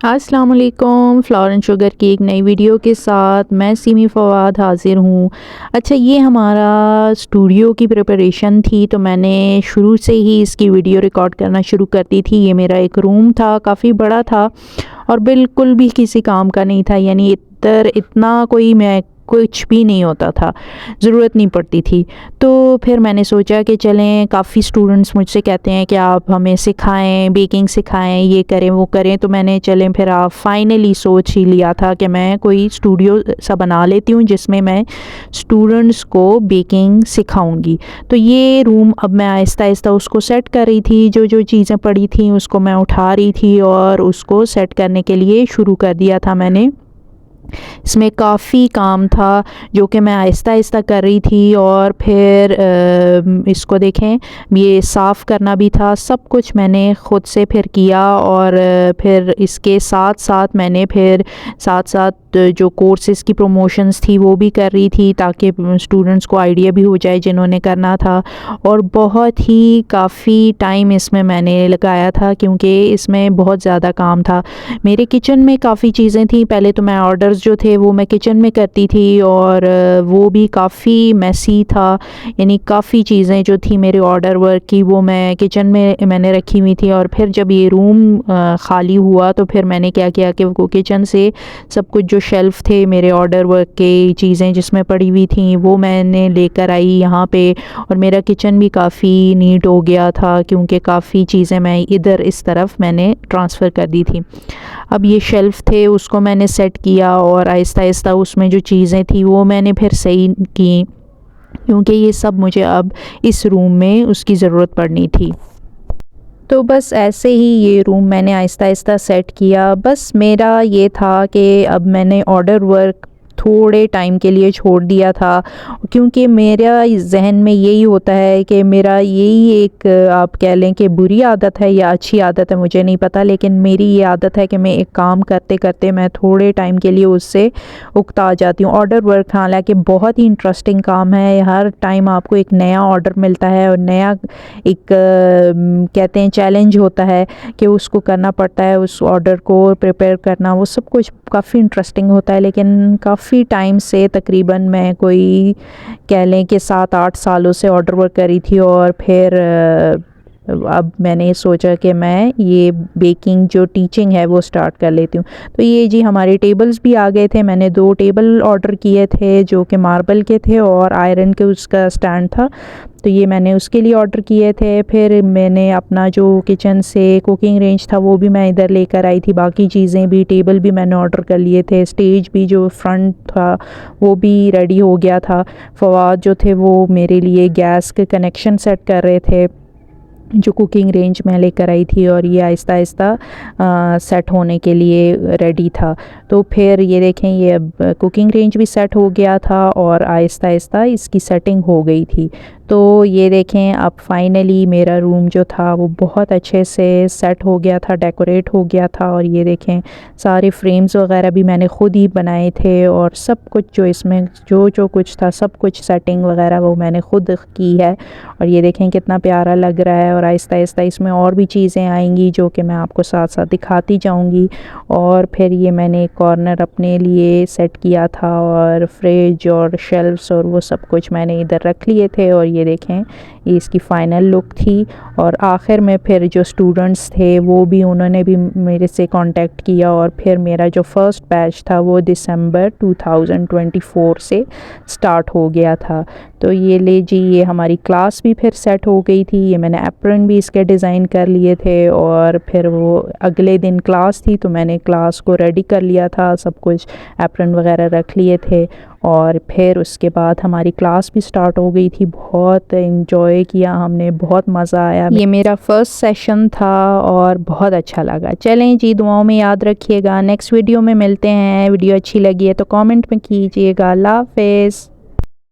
अस्सलाम वालेकुम। Flower and sugar की एक नई वीडियो के साथ मैं सीमी फवाद हाज़िर हूँ। अच्छा, ये हमारा स्टूडियो की प्रिपरेशन थी, तो मैंने शुरू से ही इसकी वीडियो रिकॉर्ड करना शुरू कर दी थी। ये मेरा एक रूम था, काफ़ी बड़ा था और बिल्कुल भी किसी काम का नहीं था, यानी इतना कोई मैं कुछ भी नहीं होता था, ज़रूरत नहीं पड़ती थी। तो फिर मैंने सोचा कि चलें, काफ़ी स्टूडेंट्स मुझसे कहते हैं कि आप हमें सिखाएं, बेकिंग सिखाएं, ये करें वो करें। तो मैंने चलें फिर आप फाइनली सोच ही लिया था कि मैं कोई स्टूडियो सा बना लेती हूँ जिसमें मैं स्टूडेंट्स को बेकिंग सिखाऊंगी। तो ये रूम अब मैं आहिस्ता आहिस्ता उसको सेट कर रही थी, जो जो चीज़ें पड़ी थी उसको मैं उठा रही थी और उसको सेट करने के लिए शुरू कर दिया था मैंने। इसमें काफ़ी काम था जो कि मैं आहिस्ता आहिस्ता कर रही थी। और फिर इसको देखें, ये साफ़ करना भी था, सब कुछ मैंने ख़ुद से फिर किया। और फिर इसके साथ साथ मैंने फिर साथ साथ जो कोर्सेज़ की प्रमोशंस थी वो भी कर रही थी, ताकि स्टूडेंट्स को आइडिया भी हो जाए जिन्होंने करना था। और बहुत ही काफ़ी टाइम इसमें मैंने लगाया था, क्योंकि इसमें बहुत ज़्यादा काम था। मेरे किचन में काफ़ी चीज़ें थी। पहले तो मैं ऑर्डर्स जो थे वो मैं किचन में करती थी और वो भी काफ़ी मैसी था, यानी काफ़ी चीज़ें जो थी मेरे ऑर्डर वर्क की वो मैं किचन में मैंने रखी हुई थी। और फिर जब ये रूम ख़ाली हुआ तो फिर मैंने क्या किया कि वो किचन से सब कुछ जो शेल्फ़ थे मेरे ऑर्डर वर्क के चीज़ें जिसमें पड़ी हुई थी वो मैंने लेकर आई यहाँ पे। और मेरा किचन भी काफ़ी नीट हो गया था, क्योंकि काफ़ी चीज़ें मैं इधर इस तरफ मैंने ट्रांसफ़र कर दी थी। अब ये शेल्फ़ थे उसको मैंने सेट किया और आहिस्ता आहिस्ता उसमें जो चीज़ें थी वो मैंने फिर सही की, क्योंकि ये सब मुझे अब इस रूम में उसकी ज़रूरत पड़नी थी। तो बस ऐसे ही ये रूम मैंने आहिस्ता आहिस्ता सेट किया। बस मेरा ये था कि अब मैंने ऑर्डर वर्क थोड़े टाइम के लिए छोड़ दिया था, क्योंकि मेरा जहन में यही होता है कि मेरा यही एक आप कह लें कि बुरी आदत है या अच्छी आदत है, मुझे नहीं पता, लेकिन मेरी ये आदत है कि मैं एक काम करते करते मैं थोड़े टाइम के लिए उससे उकता जाती हूँ। ऑर्डर वर्क हालांकि बहुत ही इंटरेस्टिंग काम है, हर टाइम आपको एक नया ऑर्डर मिलता है और नया एक कहते हैं चैलेंज होता है कि उसको करना पड़ता है, उस ऑर्डर को प्रिपेयर करना, वो सब कुछ काफ़ी इंटरेस्टिंग होता है। लेकिन काफ़ी टाइम से, तकरीबन मैं कोई कह लें कि 7-8 सालों से ऑर्डर वर्क करी थी। और फिर अब मैंने सोचा कि मैं ये बेकिंग जो टीचिंग है वो स्टार्ट कर लेती हूँ। तो ये जी हमारे टेबल्स भी आ गए थे। मैंने 2 टेबल ऑर्डर किए थे जो कि मार्बल के थे और आयरन के उसका स्टैंड था, तो ये मैंने उसके लिए ऑर्डर किए थे। फिर मैंने अपना जो किचन से कुकिंग रेंज था वो भी मैं इधर लेकर आई थी, बाकी चीज़ें भी, टेबल भी मैंने ऑर्डर कर लिए थे, स्टेज भी जो फ्रंट था वो भी रेडी हो गया था। फवाद जो थे वो मेरे लिए गैस के कनेक्शन सेट कर रहे थे, जो कुकिंग रेंज में लेकर आई थी, और ये आहिस्ता आहिस्ता सेट होने के लिए रेडी था। तो फिर ये देखें, ये अब कुकिंग रेंज भी सेट हो गया था और आहिस्ता आहिस्ता इसकी सेटिंग हो गई थी। तो ये देखें, अब फाइनली मेरा रूम जो था वो बहुत अच्छे से सेट हो गया था, डेकोरेट हो गया था। और ये देखें, सारे फ्रेम्स वगैरह भी मैंने ख़ुद ही बनाए थे और सब कुछ जो इसमें जो कुछ था सब कुछ सेटिंग वगैरह वो मैंने ख़ुद की है। और ये देखें कितना प्यारा लग रहा है। और आहिस्ता आहिस्ता इसमें और भी चीज़ें आएंगी जो कि मैं आपको साथ साथ दिखाती जाऊंगी। और फिर ये मैंने एक कॉर्नर अपने लिए सेट किया था और फ्रिज और शेल्फ्स और वो सब कुछ मैंने इधर रख लिए थे। और ये देखें, ये इसकी फ़ाइनल लुक थी। और आखिर में फिर जो स्टूडेंट्स थे वो भी, उन्होंने भी मेरे से कांटेक्ट किया और फिर मेरा जो फ़र्स्ट बैच था वो दिसंबर 2024 से स्टार्ट हो गया था। तो ये ले जी, ये हमारी क्लास भी फिर सेट हो गई थी। ये मैंने एप्रन भी इसके डिज़ाइन कर लिए थे और फिर वो अगले दिन क्लास थी तो मैंने क्लास को रेडी कर लिया था, सब कुछ एप्रन वगैरह रख लिए थे। और फिर उसके बाद हमारी क्लास भी स्टार्ट हो गई थी। बहुत इन्जॉय किया हमने, बहुत मज़ा आया। ये मेरा फ़र्स्ट सेशन था और बहुत अच्छा लगा। चलें जी, दुआओं में याद रखिएगा। नेक्स्ट वीडियो में मिलते हैं। वीडियो अच्छी लगी है तो कमेंट में कीजिएगा। अल्लाह हाफ़िज़।